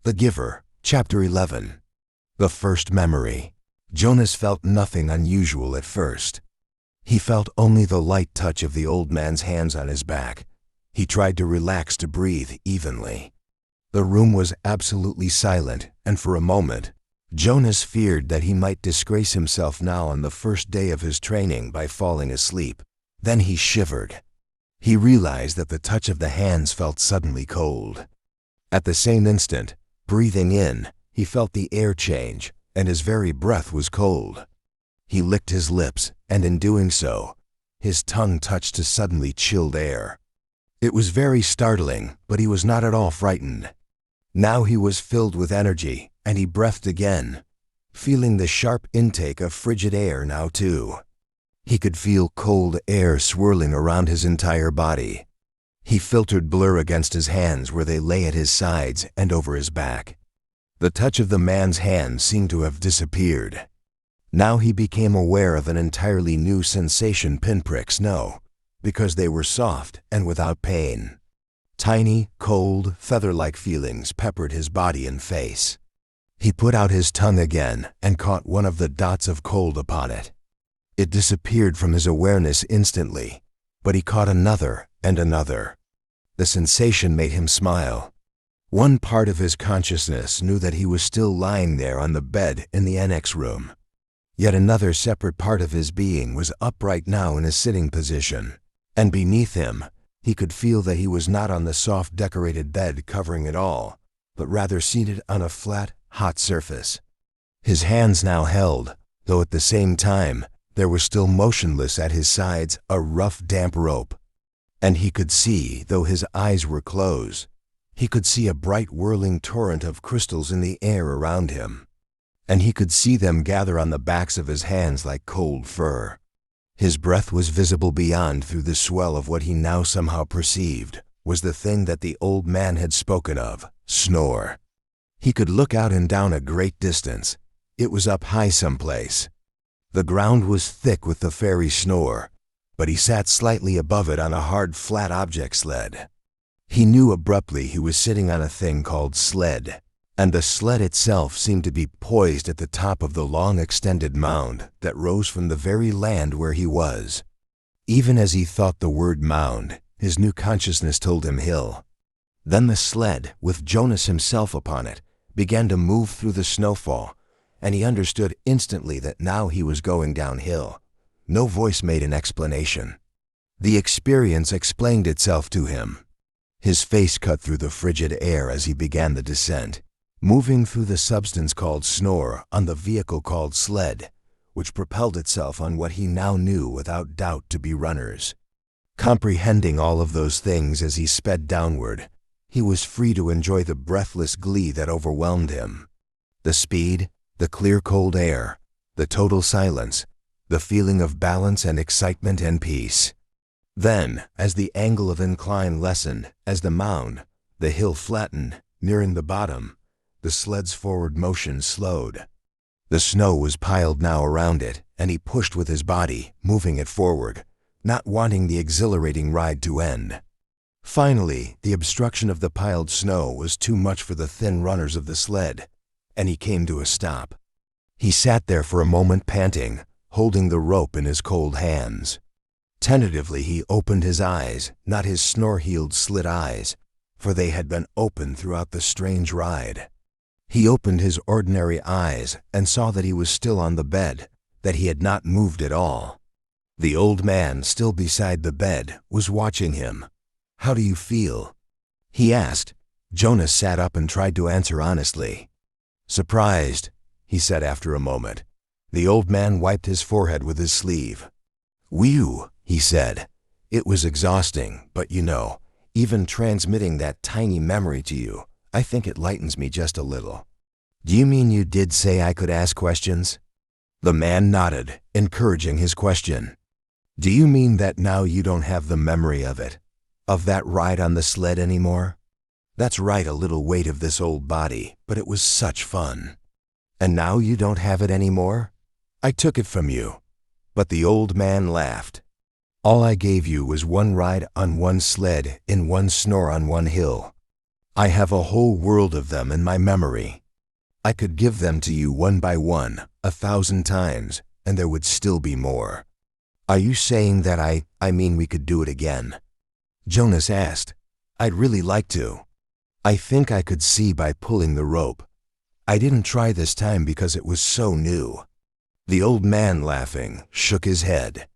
The Giver, Chapter 11. The First Memory. Jonas felt nothing unusual at first. He felt only the light touch of the old man's hands on his back. He tried to relax to breathe evenly. The room was absolutely silent, and for a moment, Jonas feared that he might disgrace himself now on the first day of his training by falling asleep. Then he shivered. He realized that the touch of the hands felt suddenly cold. At the same instant, breathing in, he felt the air change, and his very breath was cold. He licked his lips, and in doing so, his tongue touched to suddenly chilled air. It was very startling, but he was not at all frightened. Now he was filled with energy, and he breathed again, feeling the sharp intake of frigid air now too. He could feel cold air swirling around his entire body. He filtered blur against his hands where they lay at his sides and over his back. The touch of the man's hands seemed to have disappeared. Now he became aware of an entirely new sensation pinpricks know, because they were soft and without pain. Tiny, cold, feather-like feelings peppered his body and face. He put out his tongue again and caught one of the dots of cold upon it. It disappeared from his awareness instantly, but he caught another and another. The sensation made him smile. One part of his consciousness knew that he was still lying there on the bed in the annex room. Yet another separate part of his being was upright now in a sitting position, and beneath him, he could feel that he was not on the soft decorated bed covering it all, but rather seated on a flat, hot surface. His hands now held, though at the same time, there was still motionless at his sides a rough, damp rope. And he could see, though his eyes were closed, he could see a bright whirling torrent of crystals in the air around him. And he could see them gather on the backs of his hands like cold fur. His breath was visible beyond through the swell of what he now somehow perceived was the thing that the old man had spoken of, snore. He could look out and down a great distance. It was up high someplace. The ground was thick with the fairy snore, but he sat slightly above it on a hard, flat object sled. He knew abruptly he was sitting on a thing called sled, and the sled itself seemed to be poised at the top of the long extended mound that rose from the very land where he was. Even as he thought the word mound, his new consciousness told him hill. Then the sled, with Jonas himself upon it, began to move through the snowfall, and he understood instantly that now he was going downhill. No voice made an explanation. The experience explained itself to him. His face cut through the frigid air as he began the descent, moving through the substance called snore on the vehicle called sled, which propelled itself on what he now knew without doubt to be runners. Comprehending all of those things as he sped downward, he was free to enjoy the breathless glee that overwhelmed him. The speed, the clear cold air, the total silence, the feeling of balance and excitement and peace. Then, as the angle of incline lessened, as the mound, the hill flattened, nearing the bottom, the sled's forward motion slowed. The snow was piled now around it, and he pushed with his body, moving it forward, not wanting the exhilarating ride to end. Finally, the obstruction of the piled snow was too much for the thin runners of the sled, and he came to a stop. He sat there for a moment panting, holding the rope in his cold hands. Tentatively he opened his eyes, not his snore-heeled slit eyes, for they had been open throughout the strange ride. He opened his ordinary eyes and saw that he was still on the bed, that he had not moved at all. The old man, still beside the bed, was watching him. "How do you feel?" he asked. Jonas sat up and tried to answer honestly. "Surprised," he said after a moment. The old man wiped his forehead with his sleeve. "Whew," he said. "It was exhausting, but you know, even transmitting that tiny memory to you, I think it lightens me just a little." "Do you mean you did say I could ask questions?" The man nodded, encouraging his question. "Do you mean that now you don't have the memory of it, of that ride on the sled anymore?" "That's right, a little weight of this old body, but it was such fun." "And now you don't have it anymore?" "I took it from you." But the old man laughed. "All I gave you was one ride on one sled in one snore on one hill. I have a whole world of them in my memory. I could give them to you one by one, 1,000 times, and there would still be more. Are you saying that I mean we could do it again? Jonas asked. I'd really like to. I think I could see by pulling the rope. I didn't try this time because it was so new. The old man, laughing, shook his head.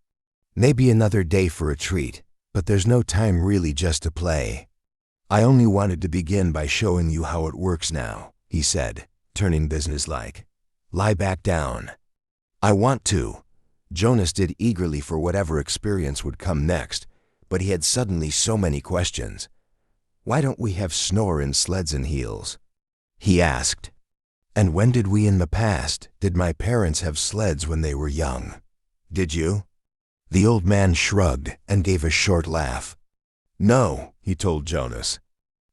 Maybe another day for a treat, but there's no time really just to play. I only wanted to begin by showing you how it works now, he said, turning businesslike. Lie back down. I want to. Jonas did eagerly for whatever experience would come next, but he had suddenly so many questions. Why don't we have snore in sleds and heels? He asked. And when did we in the past, did my parents have sleds when they were young? Did you? The old man shrugged and gave a short laugh. No, he told Jonas.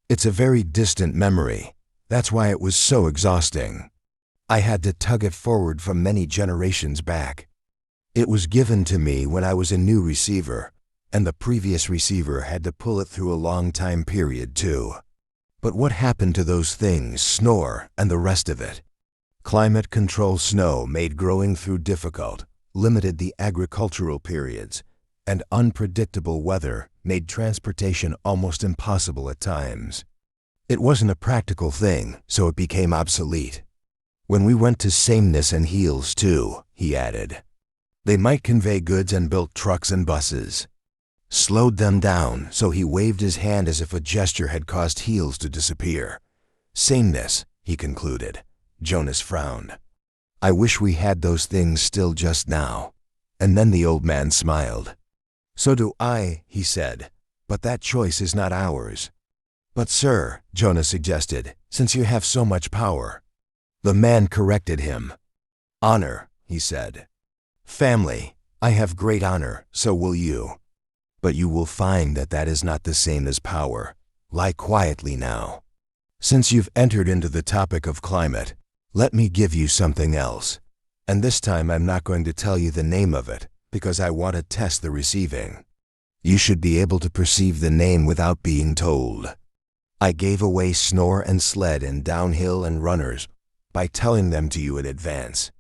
It's a very distant memory. That's why it was so exhausting. I had to tug it forward from many generations back. It was given to me when I was a new receiver, and the previous receiver had to pull it through a long time period too. But what happened to those things, snore, and the rest of it? Climate control snow made growing through difficult, limited the agricultural periods, and unpredictable weather made transportation almost impossible at times. It wasn't a practical thing, so it became obsolete. When we went to sameness and heels too, he added. They might convey goods and built trucks and buses. Slowed them down, so he waved his hand as if a gesture had caused heels to disappear. Sameness, he concluded. Jonas frowned. I wish we had those things still just now. And then the old man smiled. So do I, he said, but that choice is not ours. But sir, Jonas suggested, since you have so much power. The man corrected him. Honor, he said. Family, I have great honor, so will you. But you will find that that is not the same as power. Lie quietly now. Since you've entered into the topic of climate, let me give you something else. And this time I'm not going to tell you the name of it, because I want to test the receiving. You should be able to perceive the name without being told. I gave away snore and sled and downhill and runners by telling them to you in advance.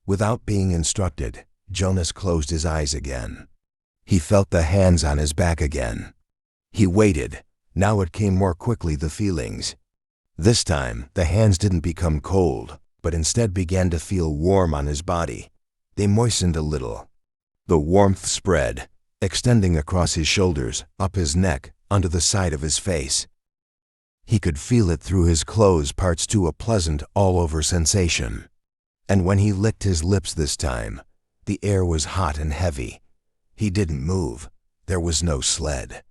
Without being instructed, Jonas closed his eyes again. He felt the hands on his back again. He waited. Now it came more quickly, the feelings. This time, the hands didn't become cold, but instead began to feel warm on his body. They moistened a little. The warmth spread, extending across his shoulders, up his neck, onto the side of his face. He could feel it through his clothes parts too, a pleasant, all-over sensation. And when he licked his lips this time, the air was hot and heavy. He didn't move. There was no sled.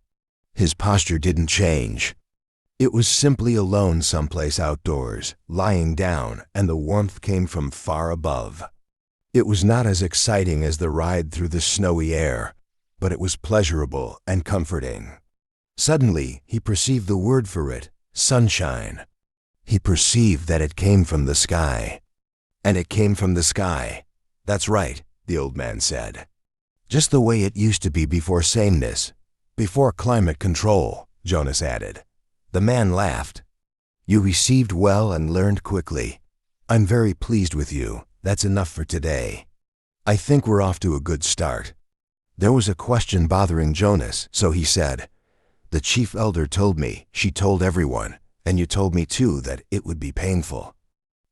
His posture didn't change. It was simply alone someplace outdoors, lying down, and the warmth came from far above. It was not as exciting as the ride through the snowy air, but it was pleasurable and comforting. Suddenly, he perceived the word for it, sunshine. He perceived that it came from the sky. And it came from the sky. That's right, the old man said. Just the way it used to be before sameness, before climate control, Jonas added. The man laughed. You received well and learned quickly. I'm very pleased with you. That's enough for today. I think we're off to a good start. There was a question bothering Jonas, so he said, The chief elder told me, she told everyone, and you told me too that it would be painful.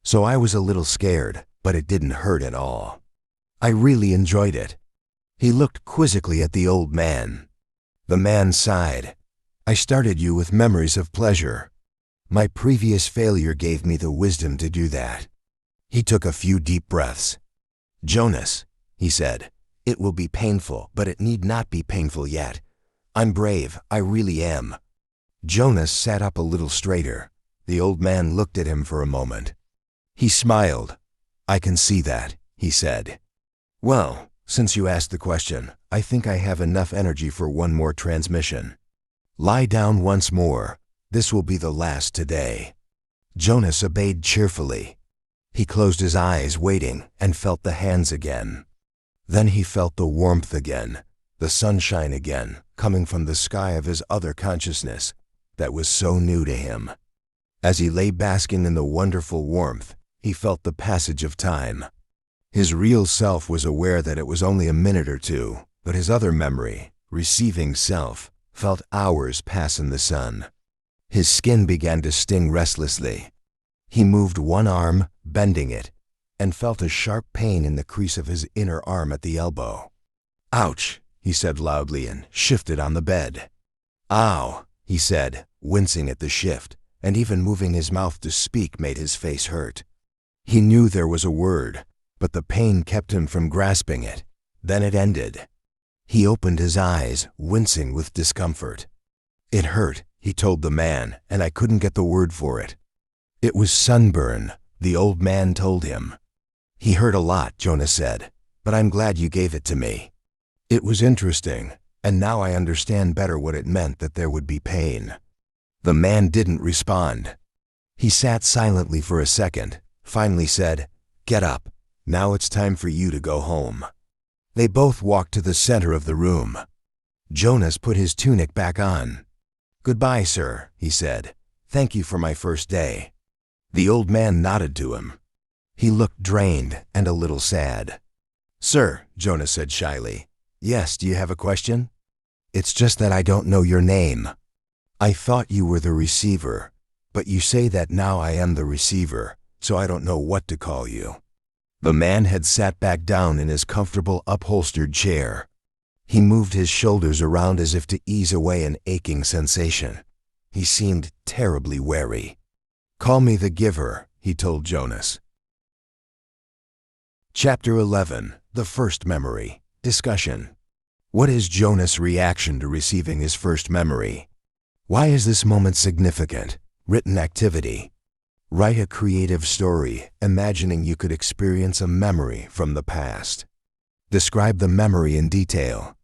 So I was a little scared, but it didn't hurt at all. I really enjoyed it. He looked quizzically at the old man. The man sighed. I started you with memories of pleasure. My previous failure gave me the wisdom to do that. He took a few deep breaths. Jonas, he said, it will be painful, but it need not be painful yet. I'm brave, I really am. Jonas sat up a little straighter. The old man looked at him for a moment. He smiled. I can see that, he said. Well, since you asked the question, I think I have enough energy for one more transmission. Lie down once more. This will be the last today. Jonas obeyed cheerfully. He closed his eyes, waiting, and felt the hands again. Then he felt the warmth again, the sunshine again, coming from the sky of his other consciousness that was so new to him. As he lay basking in the wonderful warmth, he felt the passage of time. His real self was aware that it was only a minute or two, but his other memory, receiving self, felt hours pass in the sun. His skin began to sting restlessly. He moved one arm, bending it, and felt a sharp pain in the crease of his inner arm at the elbow. "Ouch," he said loudly and shifted on the bed. "Ow," he said, wincing at the shift, and even moving his mouth to speak made his face hurt. He knew there was a word, but the pain kept him from grasping it. Then it ended. He opened his eyes, wincing with discomfort. "It hurt," he told the man, "and I couldn't get the word for it." "It was sunburn," the old man told him. "He hurt a lot," Jonas said, "but I'm glad you gave it to me. It was interesting, and now I understand better what it meant that there would be pain." The man didn't respond. He sat silently for a second, finally said, "Get up. Now it's time for you to go home." They both walked to the center of the room. Jonas put his tunic back on. "Goodbye, sir," he said. "Thank you for my first day." The old man nodded to him. He looked drained and a little sad. "Sir," Jonas said shyly. "Yes, do you have a question?" "It's just that I don't know your name. I thought you were the receiver, but you say that now I am the receiver, so I don't know what to call you." The man had sat back down in his comfortable upholstered chair. He moved his shoulders around as if to ease away an aching sensation. He seemed terribly wary. "Call me the giver," he told Jonas. Chapter 11. The First Memory. Discussion. What is Jonas' reaction to receiving his first memory? Why is this moment significant? Written activity. Write a creative story, imagining you could experience a memory from the past. Describe the memory in detail.